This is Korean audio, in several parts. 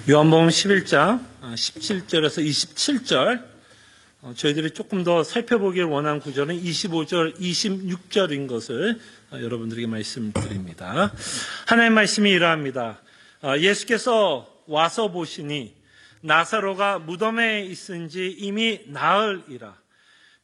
요한복음 11장 17절에서 27절, 저희들이 조금 더 살펴보길 원하는 구절은 25절, 26절인 것을 여러분들에게 말씀드립니다. 하나님의 말씀이 이러합니다. 예수께서 와서 보시니 나사로가 무덤에 있은지 이미 나흘이라.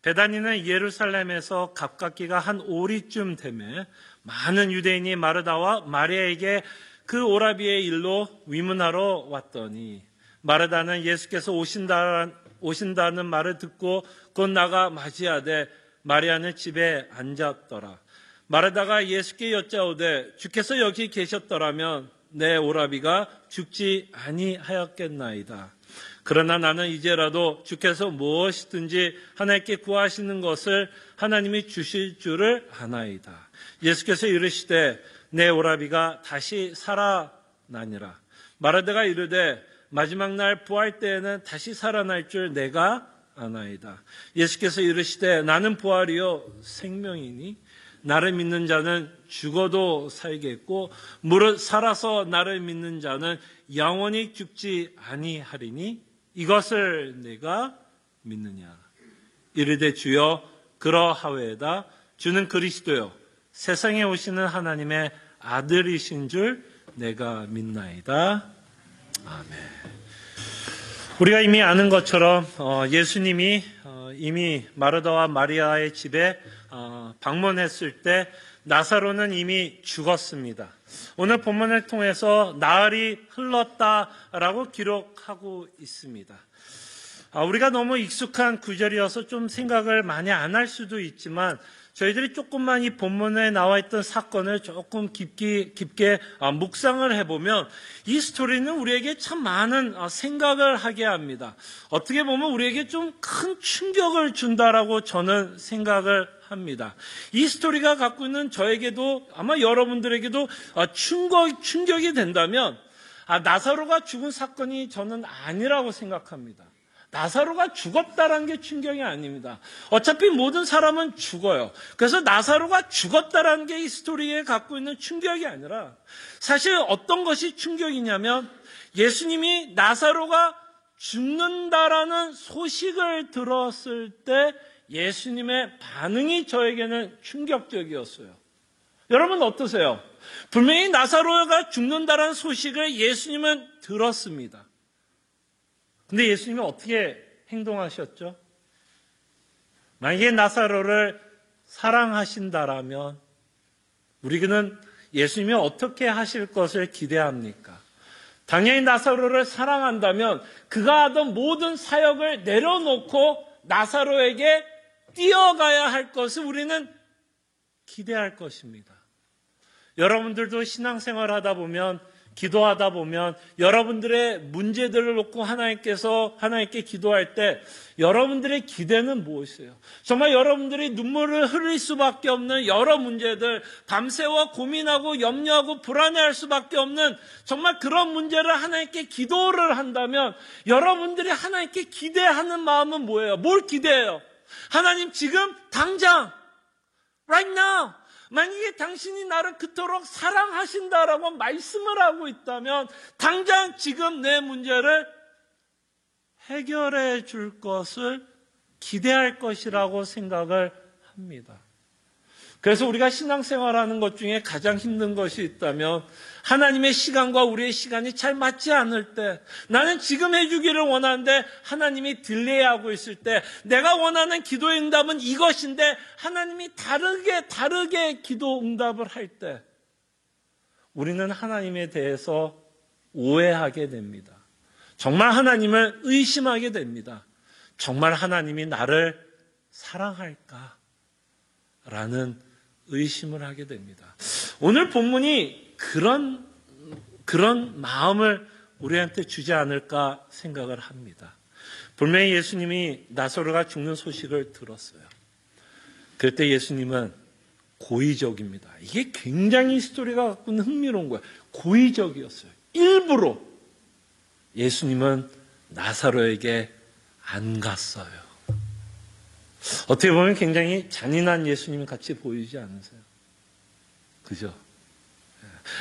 베다니는 예루살렘에서 가깝기가 한 오리쯤 되매 많은 유대인이 마르다와 마리아에게 그 오라비의 일로 위문하러 왔더니, 마르다는 예수께서 오신다는 말을 듣고 곧 나가 맞이하되 마리아는 집에 앉았더라. 마르다가 예수께 여짜오되 주께서 여기 계셨더라면 내 오라비가 죽지 아니하였겠나이다. 그러나 나는 이제라도 주께서 무엇이든지 하나님께 구하시는 것을 하나님이 주실 줄을 아나이다. 예수께서 이르시되 내 오라비가 다시 살아나니라. 마르다가 이르되 마지막 날 부활 때에는 다시 살아날 줄 내가 아나이다. 예수께서 이르시되 나는 부활이요 생명이니 나를 믿는 자는 죽어도 살겠고 무릇 살아서 나를 믿는 자는 영원히 죽지 아니하리니 이것을 내가 믿느냐. 이르되 주여 그러하외다. 주는 그리스도요 세상에 오시는 하나님의 아들이신 줄 내가 믿나이다. 아멘. 우리가 이미 아는 것처럼 예수님이 이미 마르다와 마리아의 집에 방문했을 때 나사로는 이미 죽었습니다. 오늘 본문을 통해서 나흘이 흘렀다라고 기록하고 있습니다. 우리가 너무 익숙한 구절이어서 좀 생각을 많이 안 할 수도 있지만 저희들이 조금만 이 본문에 나와 있던 사건을 조금 깊게 묵상을 해보면 이 스토리는 우리에게 참 많은 생각을 하게 합니다. 어떻게 보면 우리에게 좀 큰 충격을 준다라고 저는 생각을 합니다. 이 스토리가 갖고 있는 저에게도 아마 여러분들에게도 충격이 된다면 나사로가 죽은 사건이 저는 아니라고 생각합니다. 나사로가 죽었다라는 게 충격이 아닙니다. 어차피 모든 사람은 죽어요. 그래서 나사로가 죽었다라는 게 이 스토리에 갖고 있는 충격이 아니라 사실 어떤 것이 충격이냐면 예수님이 나사로가 죽는다라는 소식을 들었을 때 예수님의 반응이 저에게는 충격적이었어요. 여러분 어떠세요? 분명히 나사로가 죽는다라는 소식을 예수님은 들었습니다. 근데 예수님이 어떻게 행동하셨죠? 만약에 나사로를 사랑하신다라면 우리는 예수님이 어떻게 하실 것을 기대합니까? 당연히 나사로를 사랑한다면 그가 하던 모든 사역을 내려놓고 나사로에게 뛰어가야 할 것을 우리는 기대할 것입니다. 여러분들도 신앙생활 하다 보면 기도하다 보면 여러분들의 문제들을 놓고 하나님께 기도할 때 여러분들의 기대는 무엇이에요? 정말 여러분들이 눈물을 흘릴 수밖에 없는 여러 문제들, 밤새워 고민하고 염려하고 불안해할 수밖에 없는 정말 그런 문제를 하나님께 기도를 한다면 여러분들이 하나님께 기대하는 마음은 뭐예요? 뭘 기대해요? 하나님 지금 당장 right now 만약에 당신이 나를 그토록 사랑하신다라고 말씀을 하고 있다면 당장 지금 내 문제를 해결해 줄 것을 기대할 것이라고 생각을 합니다. 그래서 우리가 신앙생활하는 것 중에 가장 힘든 것이 있다면 하나님의 시간과 우리의 시간이 잘 맞지 않을 때, 나는 지금 해주기를 원하는데 하나님이 딜레이하고 있을 때, 내가 원하는 기도의 응답은 이것인데 하나님이 다르게 기도 응답을 할 때 우리는 하나님에 대해서 오해하게 됩니다. 정말 하나님을 의심하게 됩니다. 정말 하나님이 나를 사랑할까? 라는 의심을 하게 됩니다. 오늘 본문이 그런 마음을 우리한테 주지 않을까 생각을 합니다. 분명히 예수님이 나사로가 죽는 소식을 들었어요. 그때 예수님은 고의적입니다. 이게 굉장히 스토리가 갖고 있는 흥미로운 거예요. 고의적이었어요. 일부러 예수님은 나사로에게 안 갔어요. 어떻게 보면 굉장히 잔인한 예수님 같이 보이지 않으세요? 그죠?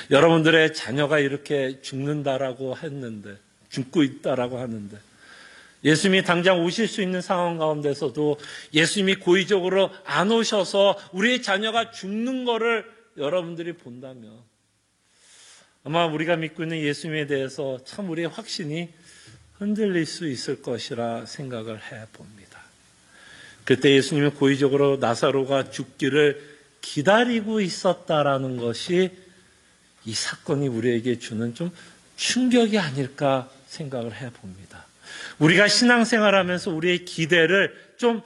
여러분들의 자녀가 이렇게 죽는다라고 했는데 죽고 있다라고 하는데, 예수님이 당장 오실 수 있는 상황 가운데서도 예수님이 고의적으로 안 오셔서 우리의 자녀가 죽는 거를 여러분들이 본다면 아마 우리가 믿고 있는 예수님에 대해서 참 우리의 확신이 흔들릴 수 있을 것이라 생각을 해봅니다. 그때 예수님은 고의적으로 나사로가 죽기를 기다리고 있었다라는 것이 이 사건이 우리에게 주는 좀 충격이 아닐까 생각을 해봅니다. 우리가 신앙생활하면서 우리의 기대를 좀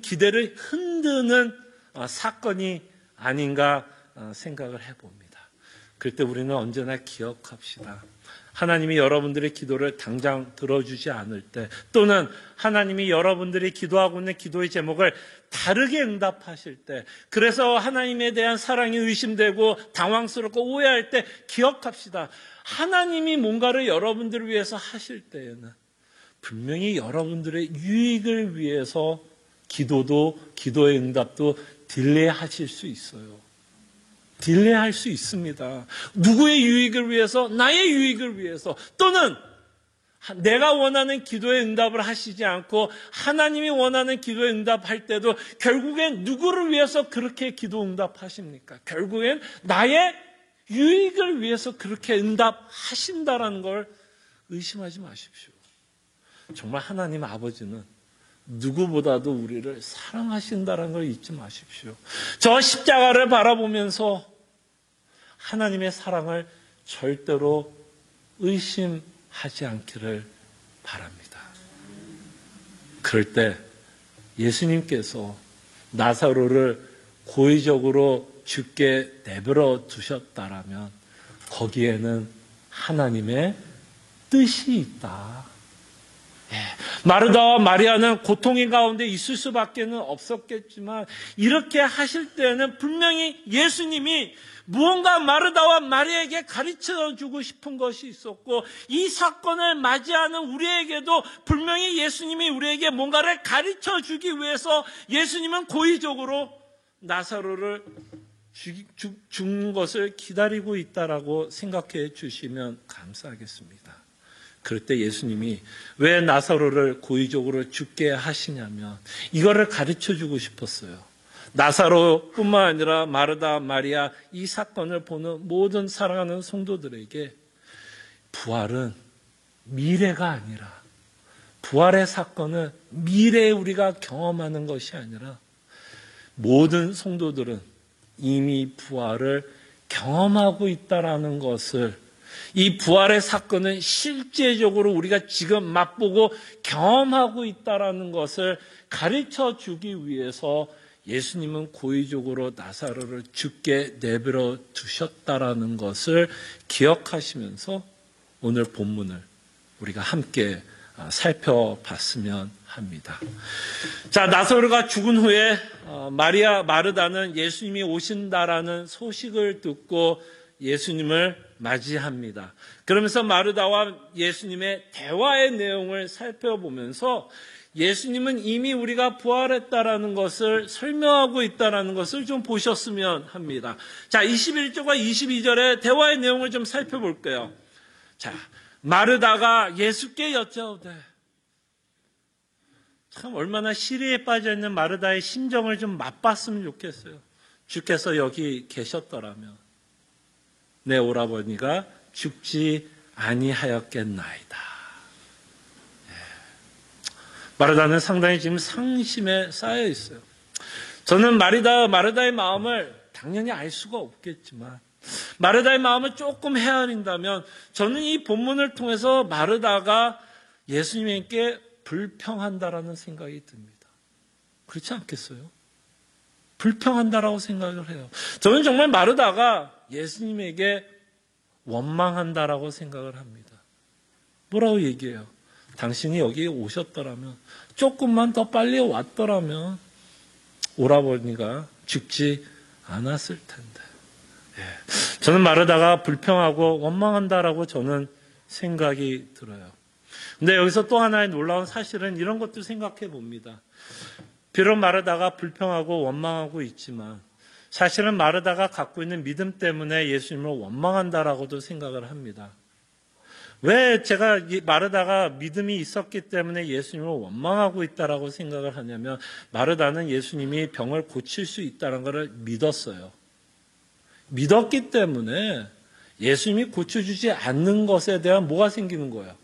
기대를 흔드는 사건이 아닌가 생각을 해봅니다. 그럴 때 우리는 언제나 기억합시다. 하나님이 여러분들의 기도를 당장 들어주지 않을 때, 또는 하나님이 여러분들이 기도하고 있는 기도의 제목을 다르게 응답하실 때, 그래서 하나님에 대한 사랑이 의심되고 당황스럽고 오해할 때 기억합시다. 하나님이 뭔가를 여러분들을 위해서 하실 때에는 분명히 여러분들의 유익을 위해서 기도의 응답도 딜레이하실 수 있어요. 딜레이할 수 있습니다. 누구의 유익을 위해서? 나의 유익을 위해서. 또는 내가 원하는 기도의 응답을 하시지 않고 하나님이 원하는 기도의 응답할 때도 결국엔 누구를 위해서 그렇게 기도 응답하십니까? 결국엔 나의 유익을 위해서 그렇게 응답하신다라는 걸 의심하지 마십시오. 정말 하나님 아버지는 누구보다도 우리를 사랑하신다는 걸 잊지 마십시오. 저 십자가를 바라보면서 하나님의 사랑을 절대로 의심하지 않기를 바랍니다. 그럴 때 예수님께서 나사로를 고의적으로 죽게 내버려 두셨다라면 거기에는 하나님의 뜻이 있다. 마르다와 마리아는 고통의 가운데 있을 수밖에 없었겠지만 이렇게 하실 때는 분명히 예수님이 무언가 마르다와 마리아에게 가르쳐주고 싶은 것이 있었고, 이 사건을 맞이하는 우리에게도 분명히 예수님이 우리에게 뭔가를 가르쳐주기 위해서 예수님은 고의적으로 나사로를 죽는 것을 기다리고 있다라고 생각해 주시면 감사하겠습니다. 그럴 때 예수님이 왜 나사로를 고의적으로 죽게 하시냐면 이거를 가르쳐주고 싶었어요. 나사로뿐만 아니라 마르다, 마리아 이 사건을 보는 모든 사랑하는 성도들에게 부활은 미래가 아니라, 부활의 사건은 미래에 우리가 경험하는 것이 아니라 모든 성도들은 이미 부활을 경험하고 있다라는 것을, 이 부활의 사건은 실제적으로 우리가 지금 맛보고 경험하고 있다라는 것을 가르쳐 주기 위해서 예수님은 고의적으로 나사로를 죽게 내버려 두셨다라는 것을 기억하시면서 오늘 본문을 우리가 함께 살펴봤으면 합니다. 자, 나사로가 죽은 후에 마리아, 마르다는 예수님이 오신다라는 소식을 듣고 예수님을 맞이합니다. 그러면서 마르다와 예수님의 대화의 내용을 살펴보면서 예수님은 이미 우리가 부활했다라는 것을 설명하고 있다라는 것을 좀 보셨으면 합니다. 자, 21절과 22절의 대화의 내용을 좀 살펴볼게요. 자, 마르다가 예수께 여짜오되, 참 얼마나 시리에 빠져있는 마르다의 심정을 좀 맛봤으면 좋겠어요. 주께서 여기 계셨더라면 내 오라버니가 죽지 아니하였겠나이다. 마르다는 상당히 지금 상심에 쌓여 있어요. 저는 마르다의 마음을 당연히 알 수가 없겠지만 마르다의 마음을 조금 헤아린다면 저는 이 본문을 통해서 마르다가 예수님께 불평한다라는 생각이 듭니다. 그렇지 않겠어요? 불평한다라고 생각을 해요. 저는 정말 마르다가 예수님에게 원망한다라고 생각을 합니다. 뭐라고 얘기해요? 당신이 여기에 오셨더라면, 조금만 더 빨리 왔더라면 오라버니가 죽지 않았을 텐데. 저는 마르다가 불평하고 원망한다라고 저는 생각이 들어요. 근데 여기서 또 하나의 놀라운 사실은 이런 것도 생각해 봅니다. 비록 마르다가 불평하고 원망하고 있지만 사실은 마르다가 갖고 있는 믿음 때문에 예수님을 원망한다라고도 생각을 합니다. 왜 제가 이 마르다가 믿음이 있었기 때문에 예수님을 원망하고 있다라고 생각을 하냐면, 마르다는 예수님이 병을 고칠 수 있다는 것을 믿었어요. 믿었기 때문에 예수님이 고쳐주지 않는 것에 대한 뭐가 생기는 거예요?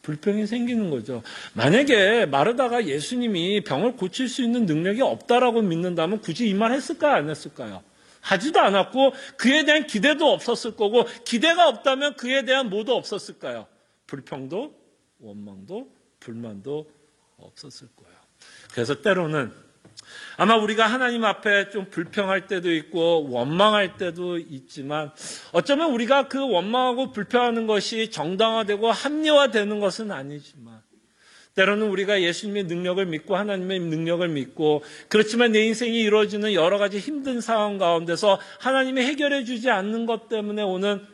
불평이 생기는 거죠. 만약에 마르다가 예수님이 병을 고칠 수 있는 능력이 없다라고 믿는다면 굳이 이 말 했을까요? 안 했을까요? 하지도 않았고 그에 대한 기대도 없었을 거고, 기대가 없다면 그에 대한 뭐도 없었을까요? 불평도 원망도 불만도 없었을 거예요. 그래서 때로는 아마 우리가 하나님 앞에 좀 불평할 때도 있고 원망할 때도 있지만, 어쩌면 우리가 그 원망하고 불평하는 것이 정당화되고 합리화되는 것은 아니지만, 때로는 우리가 예수님의 능력을 믿고 하나님의 능력을 믿고, 그렇지만 내 인생이 이루어지는 여러 가지 힘든 상황 가운데서 하나님이 해결해 주지 않는 것 때문에 오는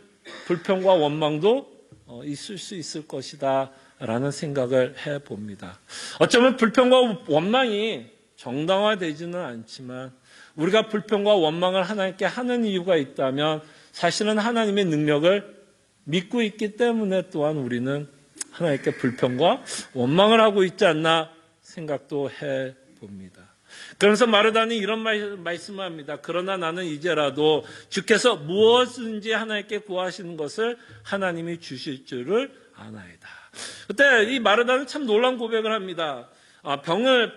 불평과 원망도 있을 수 있을 것이다 라는 생각을 해봅니다. 어쩌면 불평과 원망이 정당화되지는 않지만, 우리가 불평과 원망을 하나님께 하는 이유가 있다면 사실은 하나님의 능력을 믿고 있기 때문에 또한 우리는 하나님께 불평과 원망을 하고 있지 않나 생각도 해봅니다. 그러면서 마르다는 이런 말씀을 합니다. 그러나 나는 이제라도 주께서 무엇든지 하나님께 구하시는 것을 하나님이 주실 줄을 아나이다. 그때 이 마르다는 참 놀라운 고백을 합니다.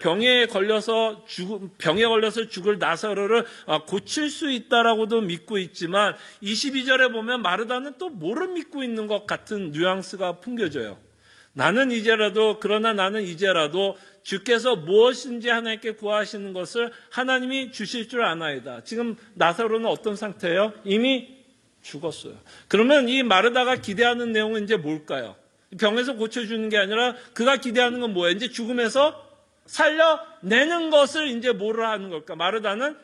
병에 걸려서 죽을 나사로를 고칠 수 있다라고도 믿고 있지만, 22절에 보면 마르다는 또 뭐를 믿고 있는 것 같은 뉘앙스가 풍겨져요. 그러나 나는 이제라도 주께서 무엇인지 하나님께 구하시는 것을 하나님이 주실 줄 아나이다. 지금 나사로는 어떤 상태예요? 이미 죽었어요. 그러면 이 마르다가 기대하는 내용은 이제 뭘까요? 병에서 고쳐주는 게 아니라 그가 기대하는 건 뭐예요? 이제 죽음에서 살려내는 것을 이제 뭐를 하는 걸까? 마르다는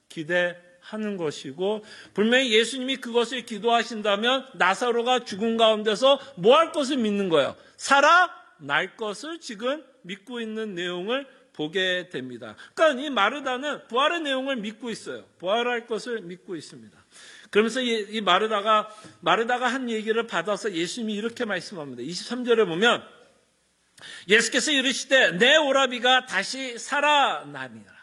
기대하는 것이고, 분명히 예수님이 그것을 기도하신다면 나사로가 죽은 가운데서 뭐 할 것을 믿는 거예요? 살아날 것을 지금 믿고 있는 내용을 보게 됩니다. 그러니까 이 마르다는 부활의 내용을 믿고 있어요. 부활할 것을 믿고 있습니다. 그러면서 이 마르다가 한 얘기를 받아서 예수님이 이렇게 말씀합니다. 23절에 보면 예수께서 이르시되 내 오라비가 다시 살아나니라.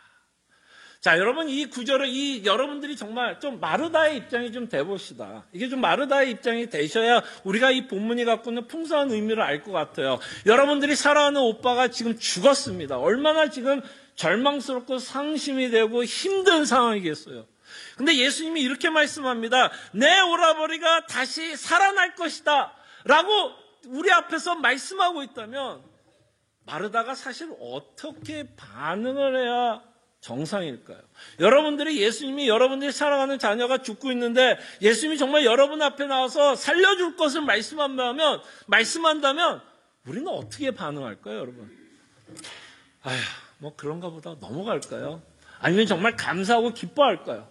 자, 여러분 이 구절을 여러분들이 정말 좀 마르다의 입장이 좀 돼봅시다. 이게 좀 마르다의 입장이 되셔야 우리가 이 본문이 갖고 있는 풍성한 의미를 알 것 같아요. 여러분들이 사랑하는 오빠가 지금 죽었습니다. 얼마나 지금 절망스럽고 상심이 되고 힘든 상황이겠어요. 근데 예수님이 이렇게 말씀합니다. 내 오라버리가 다시 살아날 것이다 라고 우리 앞에서 말씀하고 있다면, 마르다가 사실 어떻게 반응을 해야 정상일까요? 예수님이 여러분들이 사랑하는 자녀가 죽고 있는데 예수님이 정말 여러분 앞에 나와서 살려줄 것을 말씀한다면 우리는 어떻게 반응할까요, 여러분? 뭐 그런가 보다 넘어갈까요? 아니면 정말 감사하고 기뻐할까요?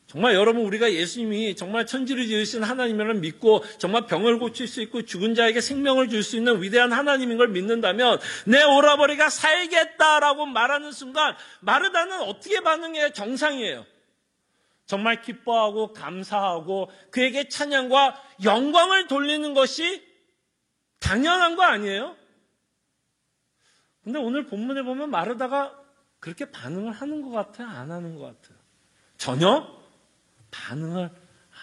정말 여러분, 우리가 예수님이 정말 천지를 지으신 하나님을 믿고 정말 병을 고칠 수 있고 죽은 자에게 생명을 줄 수 있는 위대한 하나님인 걸 믿는다면, 내 오라버리가 살겠다라고 말하는 순간 마르다는 어떻게 반응해야 정상이에요? 정말 기뻐하고 감사하고 그에게 찬양과 영광을 돌리는 것이 당연한 거 아니에요? 근데 오늘 본문에 보면 마르다가 그렇게 반응을 하는 것 같아요? 안 하는 것 같아요? 전혀 반응을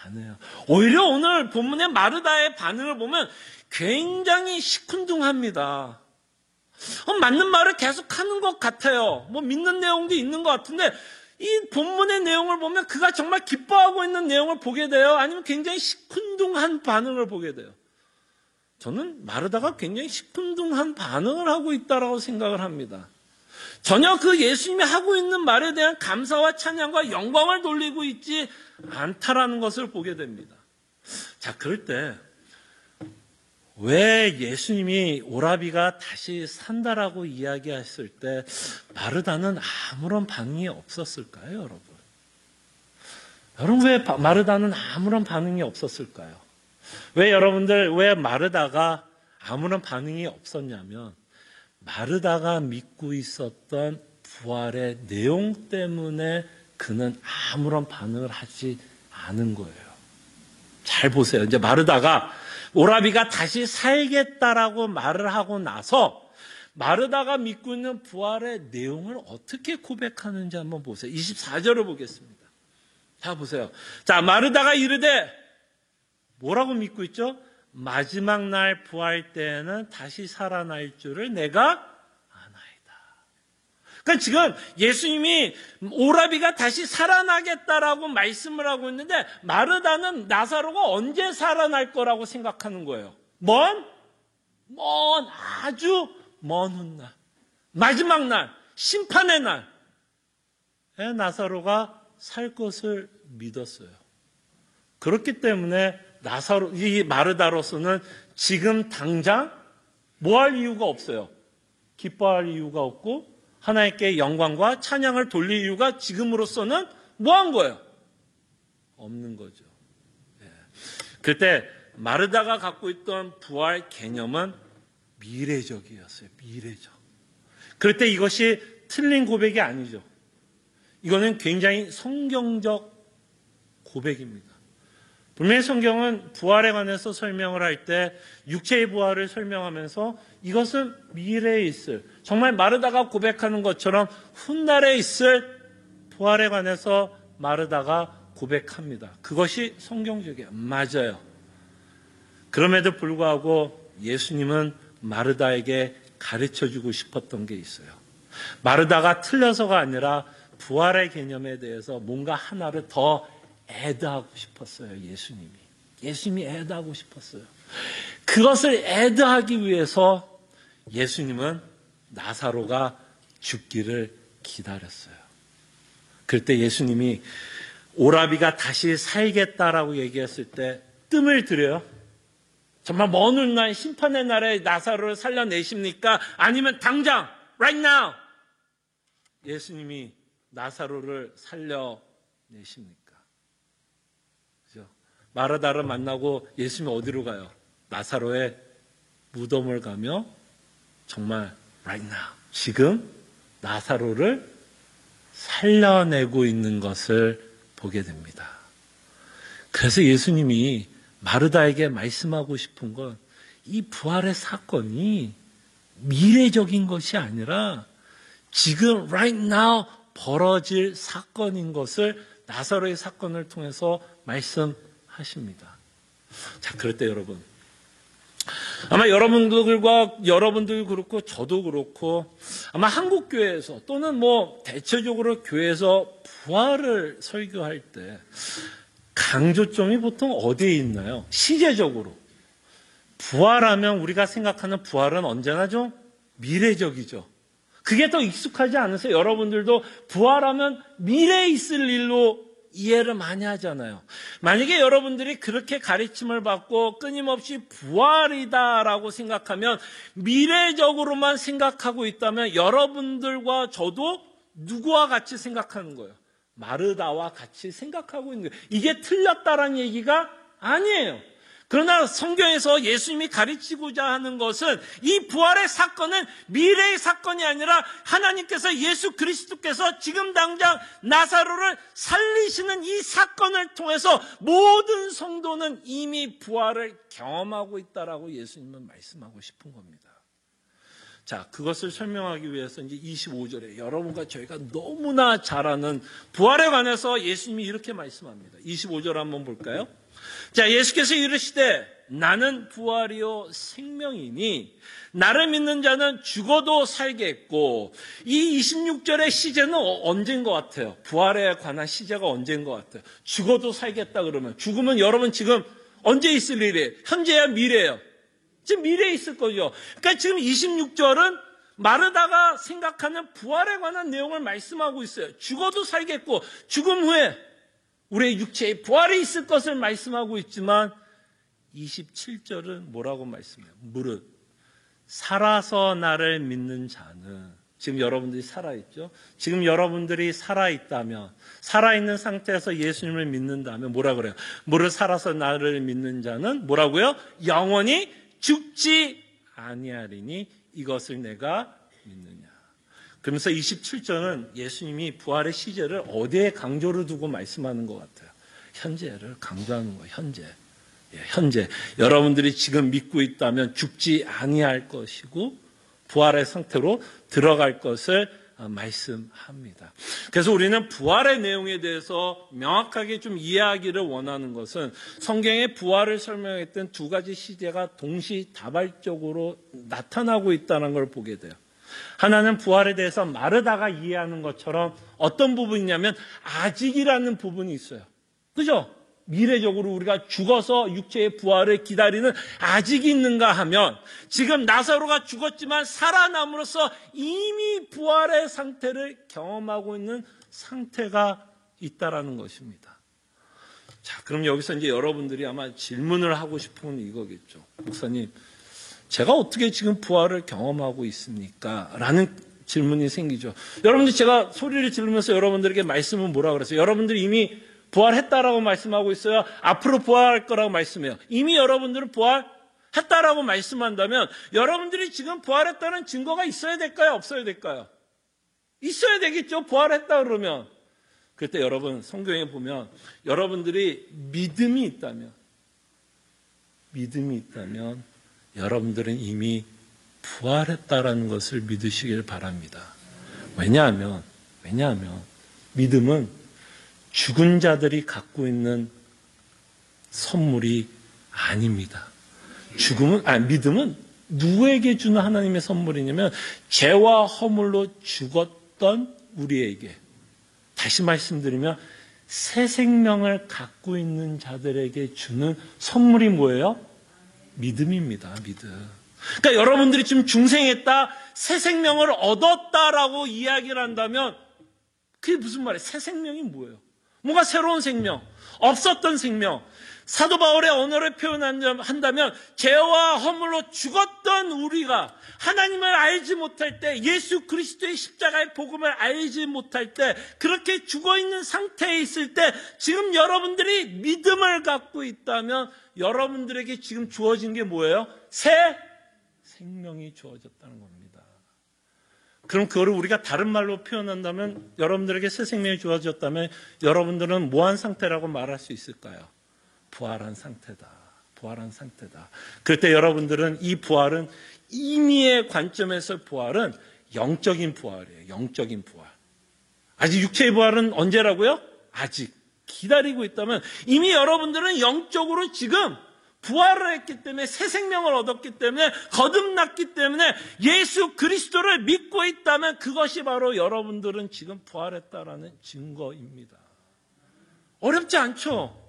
안 해요. 오히려 오늘 본문의 마르다의 반응을 보면 굉장히 시큰둥합니다. 맞는 말을 계속 하는 것 같아요. 뭐 믿는 내용도 있는 것 같은데, 이 본문의 내용을 보면 그가 정말 기뻐하고 있는 내용을 보게 돼요? 아니면 굉장히 시큰둥한 반응을 보게 돼요? 저는 마르다가 굉장히 시큰둥한 반응을 하고 있다고 생각을 합니다. 전혀 그 예수님이 하고 있는 말에 대한 감사와 찬양과 영광을 돌리고 있지 않다라는 것을 보게 됩니다. 자, 그럴 때 왜 예수님이 오라비가 다시 산다라고 이야기했을 때 마르다는 아무런 반응이 없었을까요, 여러분? 왜 마르다는 아무런 반응이 없었을까요? 왜 마르다가 아무런 반응이 없었냐면, 마르다가 믿고 있었던 부활의 내용 때문에 그는 아무런 반응을 하지 않은 거예요. 잘 보세요. 이제 마르다가 오라비가 다시 살겠다라고 말을 하고 나서 마르다가 믿고 있는 부활의 내용을 어떻게 고백하는지 한번 보세요. 24절을 보겠습니다. 자, 보세요. 자, 마르다가 이르되 뭐라고 믿고 있죠? 마지막 날 부활 때에는 다시 살아날 줄을 내가 그러니까 지금 예수님이 오라비가 다시 살아나겠다라고 말씀을 하고 있는데 마르다는 나사로가 언제 살아날 거라고 생각하는 거예요. 아주 먼 훗날, 마지막 날, 심판의 날에 나사로가 살 것을 믿었어요. 그렇기 때문에 이 마르다로서는 지금 당장 뭐 할 이유가 없어요. 기뻐할 이유가 없고 하나님께 영광과 찬양을 돌릴 이유가 지금으로서는 뭐 한 거예요? 없는 거죠. 그때 마르다가 갖고 있던 부활 개념은 미래적이었어요. 미래적. 그럴 때 이것이 틀린 고백이 아니죠. 이거는 굉장히 성경적 고백입니다. 분명히 성경은 부활에 관해서 설명을 할 때 육체의 부활을 설명하면서 이것은 미래에 있을, 정말 마르다가 고백하는 것처럼 훗날에 있을 부활에 관해서 마르다가 고백합니다. 그것이 성경적이에요. 맞아요. 그럼에도 불구하고 예수님은 마르다에게 가르쳐주고 싶었던 게 있어요. 마르다가 틀려서가 아니라 부활의 개념에 대해서 뭔가 하나를 더 애드하고 싶었어요. 예수님이 애드하고 싶었어요. 그것을 애드하기 위해서 예수님은 나사로가 죽기를 기다렸어요. 그때 예수님이 오라비가 다시 살겠다라고 얘기했을 때 뜸을 들여요. 정말 먼 훗날 심판의 날에 나사로를 살려내십니까? 아니면 당장 right now 예수님이 나사로를 살려내십니까? 마르다를 만나고 예수님이 어디로 가요? 나사로의 무덤을 가며 정말 right now, 지금 나사로를 살려내고 있는 것을 보게 됩니다. 그래서 예수님이 마르다에게 말씀하고 싶은 건 이 부활의 사건이 미래적인 것이 아니라 지금 right now 벌어질 사건인 것을 나사로의 사건을 통해서 말씀하십니다. 자, 그럴 때 여러분, 아마 여러분들 그렇고 저도 그렇고 아마 한국 교회에서 또는 뭐 대체적으로 교회에서 부활을 설교할 때 강조점이 보통 어디에 있나요? 시제적으로. 부활하면 우리가 생각하는 부활은 언제나 좀 미래적이죠. 그게 더 익숙하지 않으세요? 여러분들도 부활하면 미래에 있을 일로 이해를 많이 하잖아요. 만약에 여러분들이 그렇게 가르침을 받고 끊임없이 부활이다라고 생각하면 미래적으로만 생각하고 있다면 여러분들과 저도 누구와 같이 생각하는 거예요? 마르다와 같이 생각하고 있는 거예요. 이게 틀렸다라는 얘기가 아니에요. 그러나 성경에서 예수님이 가르치고자 하는 것은 이 부활의 사건은 미래의 사건이 아니라 하나님께서 예수 그리스도께서 지금 당장 나사로를 살리시는 이 사건을 통해서 모든 성도는 이미 부활을 경험하고 있다라고 예수님은 말씀하고 싶은 겁니다. 자, 그것을 설명하기 위해서 이제 25절에 여러분과 저희가 너무나 잘 아는 부활에 관해서 예수님이 이렇게 말씀합니다. 25절 한번 볼까요? 자, 예수께서 이르시되 나는 부활이요 생명이니 나를 믿는 자는 죽어도 살겠고, 이 26절의 시제는 언제인 것 같아요? 부활에 관한 시제가 언제인 것 같아요? 죽어도 살겠다 그러면 죽으면 여러분 지금 언제 있을 일이에요? 현재야 미래예요? 지금 미래에 있을 거죠. 그러니까 지금 26절은 마르다가 생각하는 부활에 관한 내용을 말씀하고 있어요. 죽어도 살겠고 죽음 후에 우리의 육체의 부활이 있을 것을 말씀하고 있지만 27절은 뭐라고 말씀해요? 무릇 살아서 나를 믿는 자는, 지금 여러분들이 살아있죠? 지금 여러분들이 살아있다면, 살아있는 상태에서 예수님을 믿는다면 뭐라 그래요? 무릇 살아서 나를 믿는 자는 뭐라고요? 영원히 죽지 아니하리니 이것을 내가 믿느냐. 그러면서 27절은 예수님이 부활의 시제를 어디에 강조를 두고 말씀하는 것 같아요? 현재를 강조하는 거예요. 현재. 현재 여러분들이 지금 믿고 있다면 죽지 아니할 것이고 부활의 상태로 들어갈 것을 말씀합니다. 그래서 우리는 부활의 내용에 대해서 명확하게 좀 이해하기를 원하는 것은 성경의 부활을 설명했던 두 가지 시제가 동시다발적으로 나타나고 있다는 걸 보게 돼요. 하나는 부활에 대해서 마르다가 이해하는 것처럼 어떤 부분이냐면 아직이라는 부분이 있어요. 그죠? 미래적으로 우리가 죽어서 육체의 부활을 기다리는 아직이 있는가 하면 지금 나사로가 죽었지만 살아남으로써 이미 부활의 상태를 경험하고 있는 상태가 있다라는 것입니다. 자, 그럼 여기서 이제 여러분들이 아마 질문을 하고 싶은 건 이거겠죠. 목사님, 제가 어떻게 지금 부활을 경험하고 있습니까? 라는 질문이 생기죠. 여러분들 제가 소리를 지르면서 여러분들에게 말씀은 뭐라 그랬어요? 여러분들이 이미 부활했다라고 말씀하고 있어요? 앞으로 부활할 거라고 말씀해요? 이미 여러분들은 부활했다라고 말씀한다면 여러분들이 지금 부활했다는 증거가 있어야 될까요? 없어야 될까요? 있어야 되겠죠. 부활했다 그러면. 그때 여러분 성경에 보면 여러분들이 믿음이 있다면 여러분들은 이미 부활했다라는 것을 믿으시길 바랍니다. 왜냐하면 믿음은 죽은 자들이 갖고 있는 선물이 아닙니다. 믿음은 누구에게 주는 하나님의 선물이냐면 죄와 허물로 죽었던 우리에게, 다시 말씀드리면 새 생명을 갖고 있는 자들에게 주는 선물이 뭐예요? 믿음입니다. 믿음. 그러니까 여러분들이 지금 중생했다, 새 생명을 얻었다라고 이야기를 한다면 그게 무슨 말이에요? 새 생명이 뭐예요? 뭔가 새로운 생명, 없었던 생명. 사도 바울의 언어를 표현한다면 죄와 허물로 죽었던 우리가 하나님을 알지 못할 때, 예수 그리스도의 십자가의 복음을 알지 못할 때, 그렇게 죽어있는 상태에 있을 때 지금 여러분들이 믿음을 갖고 있다면 여러분들에게 지금 주어진 게 뭐예요? 새 생명이 주어졌다는 겁니다. 그럼 그거를 우리가 다른 말로 표현한다면, 여러분들에게 새 생명이 주어졌다면 여러분들은 뭐한 상태라고 말할 수 있을까요? 부활한 상태다. 부활한 상태다. 그럴 때 여러분들은 이 부활은, 임의의 관점에서 부활은 영적인 부활이에요. 영적인 부활. 아직 육체의 부활은 언제라고요? 아직 기다리고 있다면 이미 여러분들은 영적으로 지금 부활을 했기 때문에, 새 생명을 얻었기 때문에, 거듭났기 때문에 예수 그리스도를 믿고 있다면 그것이 바로 여러분들은 지금 부활했다라는 증거입니다. 어렵지 않죠?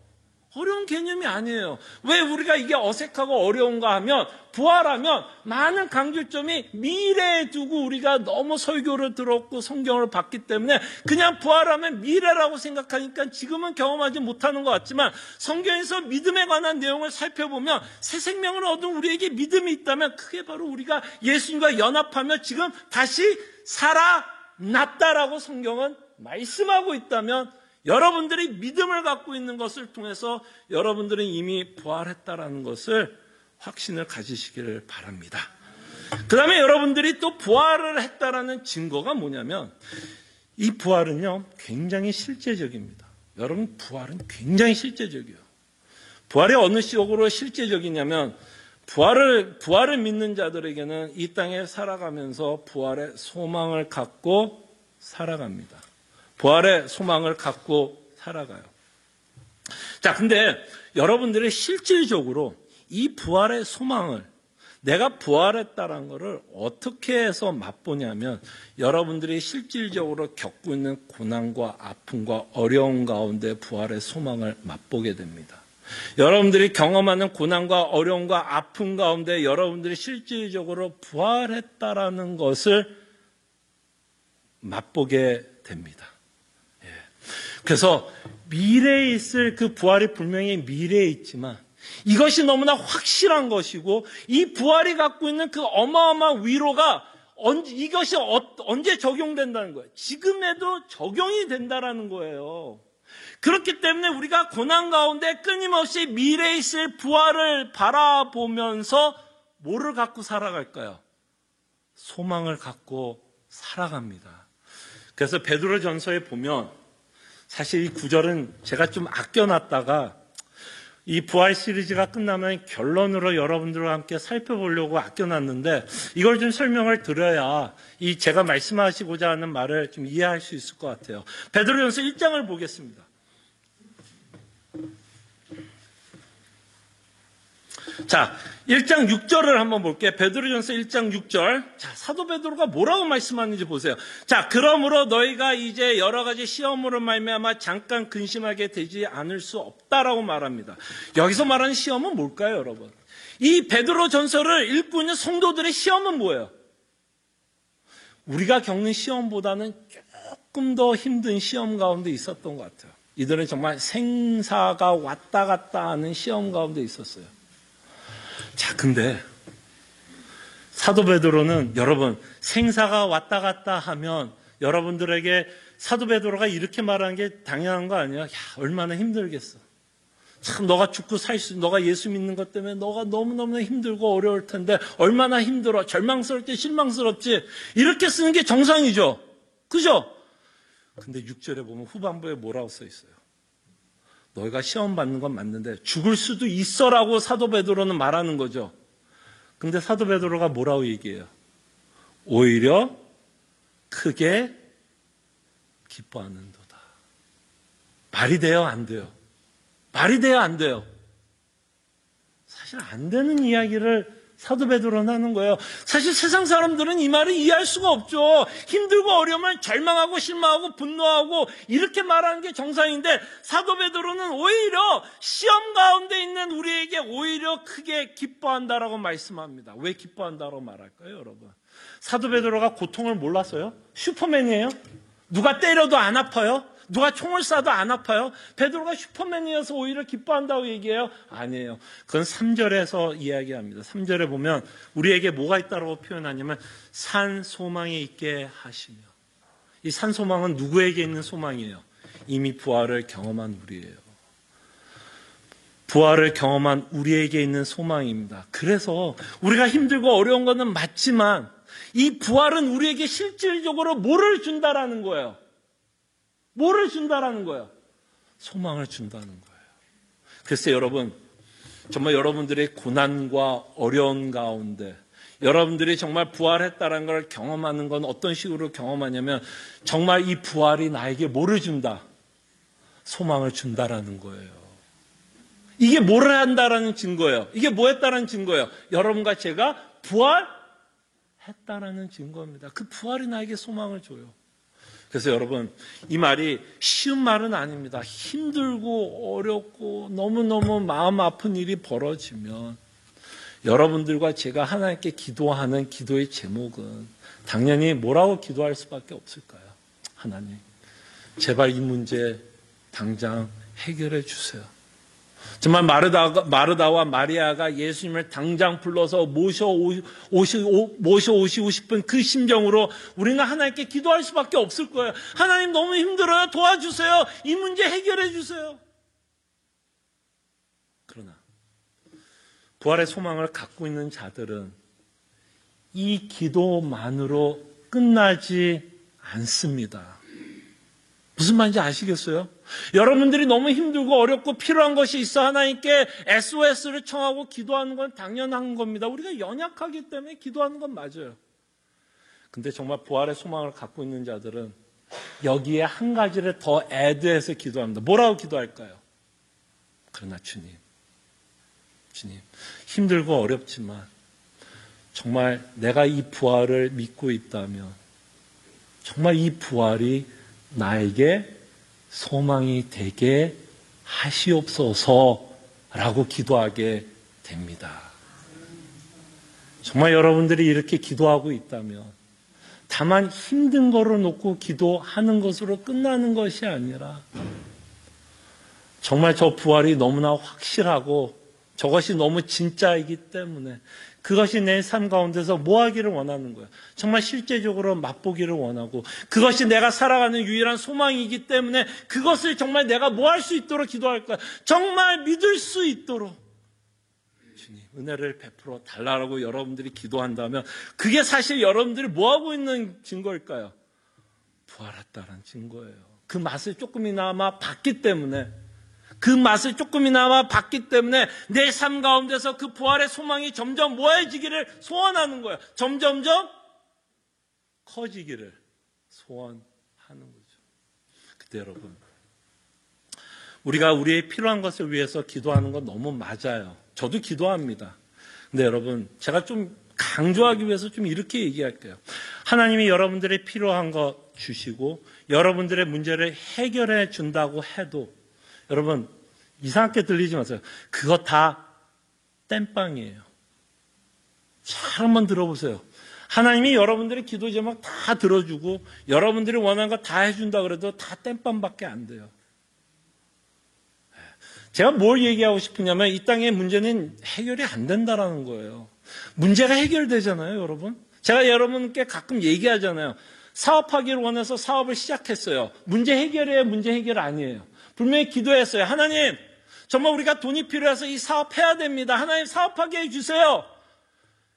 어려운 개념이 아니에요. 왜 우리가 이게 어색하고 어려운가 하면, 부활하면 많은 강조점이 미래에 두고 우리가 너무 설교를 들었고 성경을 봤기 때문에 그냥 부활하면 미래라고 생각하니까 지금은 경험하지 못하는 것 같지만, 성경에서 믿음에 관한 내용을 살펴보면 새 생명을 얻은 우리에게 믿음이 있다면 그게 바로 우리가 예수님과 연합하며 지금 다시 살아났다라고 성경은 말씀하고 있다면, 여러분들이 믿음을 갖고 있는 것을 통해서 여러분들은 이미 부활했다라는 것을 확신을 가지시기를 바랍니다. 그 다음에 여러분들이 또 부활을 했다라는 증거가 뭐냐면, 이 부활은요 굉장히 실제적입니다. 여러분, 부활은 굉장히 실제적이에요. 부활이 어느 식으로 실제적이냐면, 부활을 믿는 자들에게는 이 땅에 살아가면서 부활의 소망을 갖고 살아갑니다. 부활의 소망을 갖고 살아가요. 자, 근데 여러분들이 실질적으로 이 부활의 소망을, 내가 부활했다는 것을 어떻게 해서 맛보냐면, 여러분들이 실질적으로 겪고 있는 고난과 아픔과 어려움 가운데 부활의 소망을 맛보게 됩니다. 여러분들이 경험하는 고난과 어려움과 아픔 가운데 여러분들이 실질적으로 부활했다라는 것을 맛보게 됩니다. 그래서 미래에 있을 그 부활이 분명히 미래에 있지만 이것이 너무나 확실한 것이고, 이 부활이 갖고 있는 그 어마어마한 위로가 이것이 언제 적용된다는 거예요? 지금에도 적용이 된다라는 거예요. 그렇기 때문에 우리가 고난 가운데 끊임없이 미래에 있을 부활을 바라보면서 뭐를 갖고 살아갈까요? 소망을 갖고 살아갑니다. 그래서 베드로전서에 보면, 사실 이 구절은 제가 좀 아껴놨다가 이 부활 시리즈가 끝나면 결론으로 여러분들과 함께 살펴보려고 아껴놨는데 이걸 좀 설명을 드려야 이 제가 말씀하시고자 하는 말을 좀 이해할 수 있을 것 같아요. 베드로전서 1장을 보겠습니다. 자, 1장 6절을 한번 볼게요. 베드로전서 1장 6절. 자, 사도 베드로가 뭐라고 말씀하는지 보세요. 자, 그러므로 너희가 이제 여러 가지 시험으로 말미암아 잠깐 근심하게 되지 않을 수 없다라고 말합니다. 여기서 말하는 시험은 뭘까요, 여러분? 이 베드로전서를 읽고 있는 성도들의 시험은 뭐예요? 우리가 겪는 시험보다는 조금 더 힘든 시험 가운데 있었던 것 같아요. 이들은 정말 생사가 왔다 갔다 하는 시험 가운데 있었어요. 자, 근데 사도 베드로는 여러분 생사가 왔다 갔다 하면 여러분들에게 사도 베드로가 이렇게 말하는 게 당연한 거 아니야? 야, 얼마나 힘들겠어. 참 너가 죽고 너가 예수 믿는 것 때문에 너가 너무너무 힘들고 어려울 텐데 얼마나 힘들어. 절망스럽지 실망스럽지. 이렇게 쓰는 게 정상이죠. 그죠? 근데 6절에 보면 후반부에 뭐라고 써 있어요? 너희가 시험 받는 건 맞는데 죽을 수도 있어라고 사도 베드로는 말하는 거죠. 근데 사도 베드로가 뭐라고 얘기해요? 오히려 크게 기뻐하는도다. 말이 돼요? 안 돼요? 말이 돼요? 안 돼요? 사실 안 되는 이야기를 사도 베드로는 하는 거예요. 사실 세상 사람들은 이 말을 이해할 수가 없죠. 힘들고 어려우면 절망하고 실망하고 분노하고 이렇게 말하는 게 정상인데 사도 베드로는 오히려 시험 가운데 있는 우리에게 오히려 크게 기뻐한다라고 말씀합니다. 왜 기뻐한다라고 말할까요, 여러분? 사도 베드로가 고통을 몰랐어요? 슈퍼맨이에요? 누가 때려도 안 아파요? 누가 총을 쏴도 안 아파요? 베드로가 슈퍼맨이어서 오히려 기뻐한다고 얘기해요? 아니에요. 그건 3절에서 이야기합니다. 3절에 보면 우리에게 뭐가 있다고 표현하냐면 산 소망이 있게 하시며, 이 산 소망은 누구에게 있는 소망이에요? 이미 부활을 경험한 우리예요. 부활을 경험한 우리에게 있는 소망입니다. 그래서 우리가 힘들고 어려운 것은 맞지만 이 부활은 우리에게 실질적으로 뭐를 준다라는 거예요? 뭐를 준다라는 거예요? 소망을 준다는 거예요. 그래서 여러분, 정말 여러분들의 고난과 어려운 가운데 여러분들이 정말 부활했다는 걸 경험하는 건 어떤 식으로 경험하냐면 정말 이 부활이 나에게 뭐를 준다? 소망을 준다라는 거예요. 이게 뭐를 한다라는 증거예요. 이게 뭐 했다라는 증거예요. 여러분과 제가 부활했다라는 증거입니다. 그 부활이 나에게 소망을 줘요. 그래서 여러분, 이 말이 쉬운 말은 아닙니다. 힘들고 어렵고 너무너무 마음 아픈 일이 벌어지면 여러분들과 제가 하나님께 기도하는 기도의 제목은 당연히 뭐라고 기도할 수밖에 없을까요? 하나님, 제발 이 문제 당장 해결해 주세요. 정말 마르다와 마리아가 예수님을 당장 불러서 모셔오시고 싶은 그 심정으로 우리는 하나님께 기도할 수밖에 없을 거예요. 하나님 너무 힘들어요. 도와주세요. 이 문제 해결해 주세요. 그러나 부활의 소망을 갖고 있는 자들은 이 기도만으로 끝나지 않습니다. 무슨 말인지 아시겠어요? 여러분들이 너무 힘들고 어렵고 필요한 것이 있어 하나님께 SOS를 청하고 기도하는 건 당연한 겁니다. 우리가 연약하기 때문에 기도하는 건 맞아요. 근데 정말 부활의 소망을 갖고 있는 자들은 여기에 한 가지를 더 애드해서 기도합니다. 뭐라고 기도할까요? 그러나 주님, 힘들고 어렵지만 정말 내가 이 부활을 믿고 있다면 정말 이 부활이 나에게 소망이 되게 하시옵소서라고 기도하게 됩니다. 정말 여러분들이 이렇게 기도하고 있다면 다만 힘든 거로 놓고 기도하는 것으로 끝나는 것이 아니라 정말 저 부활이 너무나 확실하고 저것이 너무 진짜이기 때문에 그것이 내 삶 가운데서 뭐 하기를 원하는 거예요. 정말 실제적으로 맛보기를 원하고 그것이 내가 살아가는 유일한 소망이기 때문에 그것을 정말 내가 뭐 할 수 있도록 기도할 거야. 정말 믿을 수 있도록 주님 은혜를 베풀어 달라고 여러분들이 기도한다면 그게 사실 여러분들이 뭐 하고 있는 증거일까요? 부활했다는 증거예요. 그 맛을 조금이나마 봤기 때문에 그 맛을 조금이나마 봤기 때문에 내 삶 가운데서 그 부활의 소망이 점점 모아지기를 소원하는 거예요. 점점점 커지기를 소원하는 거죠. 그때 여러분, 우리가 우리의 필요한 것을 위해서 기도하는 건 너무 맞아요. 저도 기도합니다. 근데 여러분, 제가 좀 강조하기 위해서 좀 이렇게 얘기할게요. 하나님이 여러분들의 필요한 거 주시고 여러분들의 문제를 해결해 준다고 해도 여러분, 이상하게 들리지 마세요. 그거 다 땜빵이에요. 잘 한번 들어보세요. 하나님이 여러분들의 기도 제목 다 들어주고 여러분들이 원하는 거 다 해준다 그래도 다 땜빵밖에 안 돼요. 제가 뭘 얘기하고 싶으냐면 이 땅의 문제는 해결이 안 된다라는 거예요. 문제가 해결되잖아요, 여러분. 제가 여러분께 가끔 얘기하잖아요. 사업하기를 원해서 사업을 시작했어요. 문제 해결이에요, 문제 해결 아니에요. 분명히 기도했어요. 하나님, 정말 우리가 돈이 필요해서 이 사업해야 됩니다. 하나님 사업하게 해주세요.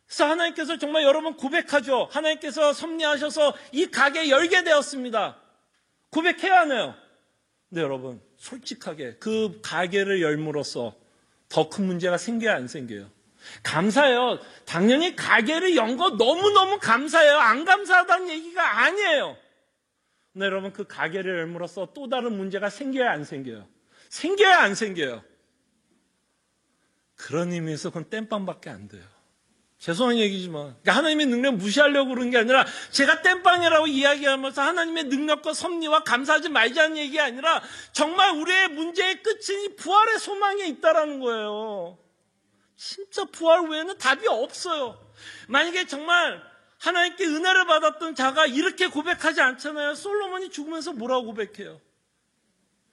그래서 하나님께서 정말 여러분 고백하죠. 하나님께서 섭리하셔서 이 가게 열게 되었습니다. 고백해야 하네요. 근데 여러분, 솔직하게 그 가게를 열므로써 더 큰 문제가 생겨야 안 생겨요? 감사해요. 당연히 가게를 연 거 너무너무 감사해요. 안 감사하다는 얘기가 아니에요. 근데 여러분, 그 가게를 열므로써 또 다른 문제가 생겨야 안 생겨요? 생겨야 안 생겨요? 그런 의미에서 그건 땜빵밖에 안 돼요. 죄송한 얘기지만, 그러니까 하나님의 능력 무시하려고 그런 게 아니라 제가 땜빵이라고 이야기하면서 하나님의 능력과 섭리와 감사하지 말자는 얘기가 아니라 정말 우리의 문제의 끝은 이 부활의 소망에 있다라는 거예요. 진짜 부활 외에는 답이 없어요. 만약에 정말 하나님께 은혜를 받았던 자가 이렇게 고백하지 않잖아요. 솔로몬이 죽으면서 뭐라고 고백해요?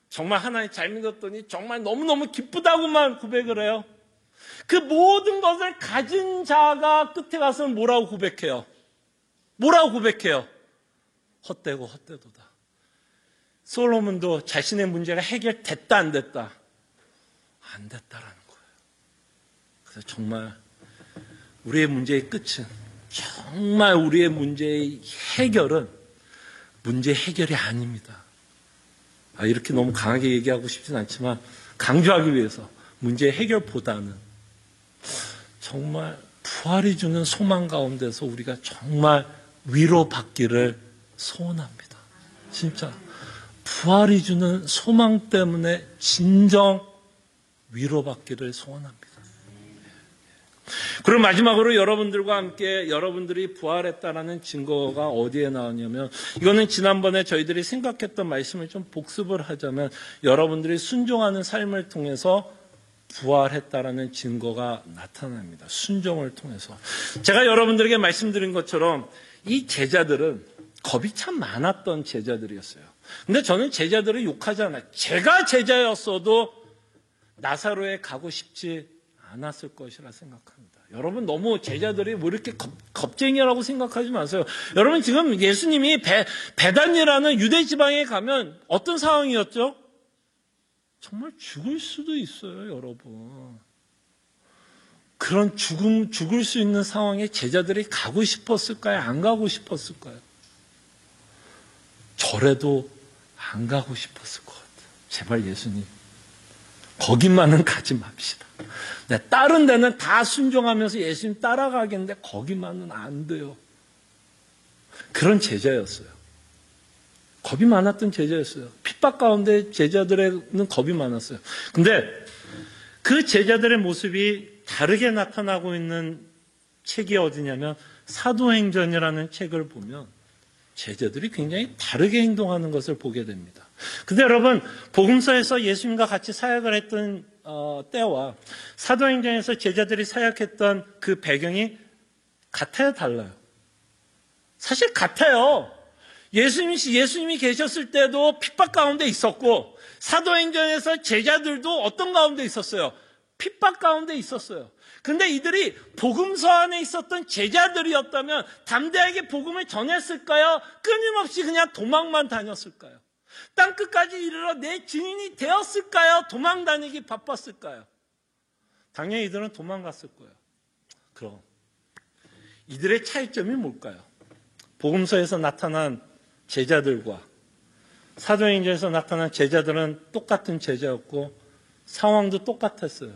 정말 하나님 잘 믿었더니 정말 너무너무 기쁘다고만 고백을 해요. 그 모든 것을 가진 자가 끝에 가서는 뭐라고 고백해요? 뭐라고 고백해요? 헛되고 헛되도다. 솔로몬도 자신의 문제가 해결됐다 안 됐다? 안 됐다라는 거예요. 그래서 정말 우리의 문제의 끝은, 정말 우리의 문제의 해결은 문제 해결이 아닙니다. 이렇게 너무 강하게 얘기하고 싶진 않지만 강조하기 위해서 문제 해결보다는 정말 부활이 주는 소망 가운데서 우리가 정말 위로받기를 소원합니다. 진짜 부활이 주는 소망 때문에 진정 위로받기를 소원합니다. 그리고 마지막으로 여러분들과 함께 여러분들이 부활했다라는 증거가 어디에 나오냐면, 이거는 지난번에 저희들이 생각했던 말씀을 좀 복습을 하자면 여러분들이 순종하는 삶을 통해서 부활했다라는 증거가 나타납니다. 순종을 통해서. 제가 여러분들에게 말씀드린 것처럼 이 제자들은 겁이 참 많았던 제자들이었어요. 근데 저는 제자들을 욕하지 않아요. 제가 제자였어도 나사로에 가고 싶지 않았을 것이라 생각합니다. 여러분, 너무 제자들이 뭐 이렇게 겁쟁이라고 생각하지 마세요. 여러분, 지금 예수님이 베단이라는 유대 지방에 가면 어떤 상황이었죠? 정말 죽을 수도 있어요, 여러분. 그런 죽을 수 있는 상황에 제자들이 가고 싶었을까요? 안 가고 싶었을까요? 저래도 안 가고 싶었을 것 같아요. 제발 예수님, 거기만은 가지 맙시다. 다른 데는 다 순종하면서 예수님 따라가겠는데 거기만은 안 돼요. 그런 제자였어요. 겁이 많았던 제자였어요. 핍박 가운데 제자들에는 겁이 많았어요. 근데 그 제자들의 모습이 다르게 나타나고 있는 책이 어디냐면 사도행전이라는 책을 보면 제자들이 굉장히 다르게 행동하는 것을 보게 됩니다. 근데 여러분, 복음서에서 예수님과 같이 사역을 했던 때와 사도행전에서 제자들이 사역했던 그 배경이 같아요, 달라요? 사실 같아요. 예수님이 계셨을 때도 핍박 가운데 있었고, 사도행전에서 제자들도 어떤 가운데 있었어요? 핍박 가운데 있었어요. 근데 이들이 복음서 안에 있었던 제자들이었다면 담대하게 복음을 전했을까요? 끊임없이 그냥 도망만 다녔을까요? 땅끝까지 이르러 내 증인이 되었을까요? 도망 다니기 바빴을까요? 당연히 이들은 도망갔을 거예요. 그럼 이들의 차이점이 뭘까요? 복음서에서 나타난 제자들과 사도행전에서 나타난 제자들은 똑같은 제자였고, 상황도 똑같았어요.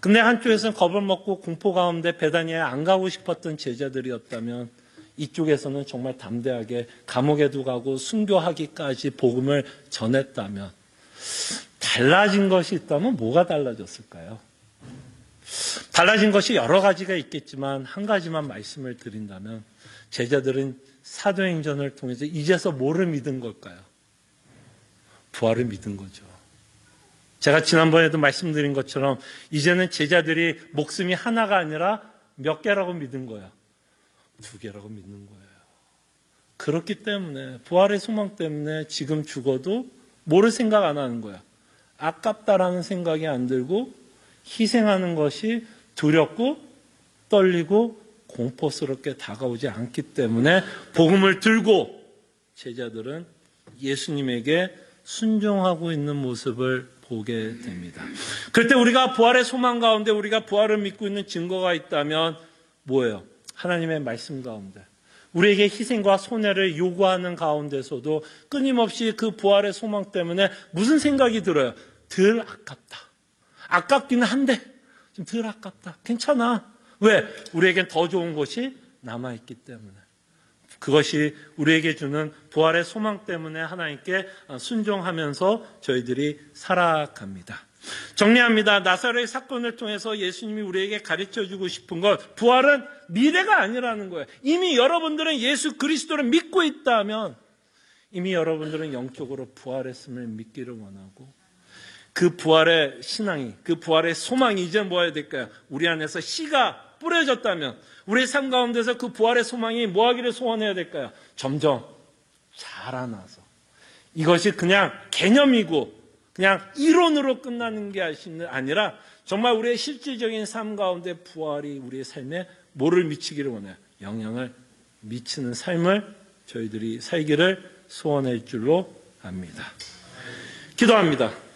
근데 한쪽에서는 겁을 먹고 공포 가운데 베다니아에 안 가고 싶었던 제자들이었다면 이쪽에서는 정말 담대하게 감옥에도 가고 순교하기까지 복음을 전했다면 달라진 것이 있다면 뭐가 달라졌을까요? 달라진 것이 여러 가지가 있겠지만 한 가지만 말씀을 드린다면 제자들은 사도행전을 통해서 이제서 뭐를 믿은 걸까요? 부활을 믿은 거죠. 제가 지난번에도 말씀드린 것처럼 이제는 제자들이 목숨이 하나가 아니라 몇 개라고 믿은 거야? 2개라고 믿는 거예요. 그렇기 때문에 부활의 소망 때문에 지금 죽어도 뭐를 생각 안 하는 거야? 아깝다라는 생각이 안 들고 희생하는 것이 두렵고 떨리고 공포스럽게 다가오지 않기 때문에 복음을 들고 제자들은 예수님에게 순종하고 있는 모습을 보게 됩니다. 그때 우리가 부활의 소망 가운데 우리가 부활을 믿고 있는 증거가 있다면 뭐예요? 하나님의 말씀 가운데 우리에게 희생과 손해를 요구하는 가운데서도 끊임없이 그 부활의 소망 때문에 무슨 생각이 들어요? 덜 아깝다. 아깝기는 한데 좀 덜 아깝다. 괜찮아. 왜? 우리에겐 더 좋은 것이 남아있기 때문에. 그것이 우리에게 주는 부활의 소망 때문에 하나님께 순종하면서 저희들이 살아갑니다. 정리합니다. 나사로의 사건을 통해서 예수님이 우리에게 가르쳐주고 싶은 것, 부활은 미래가 아니라는 거예요. 이미 여러분들은 예수 그리스도를 믿고 있다면 이미 여러분들은 영적으로 부활했음을 믿기를 원하고 그 부활의 신앙이, 그 부활의 소망이 이제 뭐 해야 될까요? 우리 안에서 씨가 뿌려졌다면 우리의 삶 가운데서 그 부활의 소망이 뭐 하기를 소원해야 될까요? 점점 자라나서 이것이 그냥 개념이고 그냥 이론으로 끝나는 게 아니라 정말 우리의 실질적인 삶 가운데 부활이 우리의 삶에 뭐를 미치기를 원해요? 영향을 미치는 삶을 저희들이 살기를 소원할 줄로 압니다. 기도합니다.